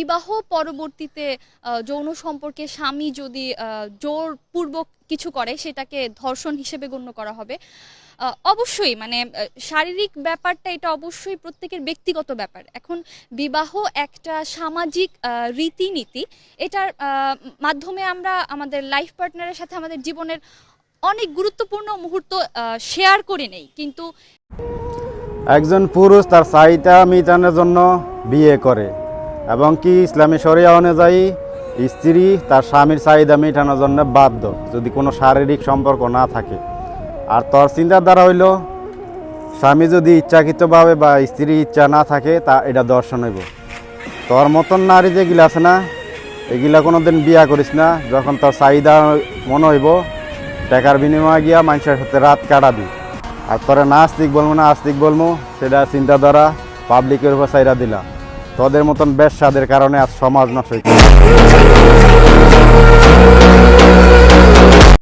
বিবাহ পরবর্তীতে যৌন সম্পর্কে স্বামী যদি জোরপূর্বক কিছু করে সেটাকে ধর্ষণ হিসেবে গণ্য করা হবে। অবশ্যই মানে শারীরিক ব্যাপারটা এটা অবশ্যই প্রত্যেকের ব্যক্তিগত ব্যাপার। এখন বিবাহ একটা সামাজিক রীতিনীতি, এটার মাধ্যমে আমরা আমাদের লাইফ পার্টনারের সাথে আমাদের জীবনের অনেক গুরুত্বপূর্ণ মুহূর্ত শেয়ার করে নেই, কিন্তু একজন পুরুষ তার চাহিদা মিটানোর জন্য বিয়ে করে এবং কি ইসলামী শরিয়া অনুযায়ী স্ত্রী তার স্বামীর চাহিদা মেটানোর জন্য বাধ্য যদি কোনো শারীরিক সম্পর্ক না থাকে। আর তোর চিন্তাধারা হইল স্বামী যদি ইচ্ছাকৃতভাবে বা স্ত্রীর ইচ্ছা না থাকে তা এটা দর্শন হইব। তোর মতন নারী যেগুলো আছে না এগুলা কোনো দিন বিয়া করিস না। যখন তোর চাহিদা মনে হইব টাকার বিনিময়ে গিয়া মানুষের সাথে রাত কাটাবি। আর তোরা নাস্তিক বলবো না আস্তিক বলবো সেটা চিন্তাধারা পাবলিকের উপর চাইরা দিলা। তোদের মতন বেশ্যাদের কারণে আজ সমাজ নষ্ট হইতেছে।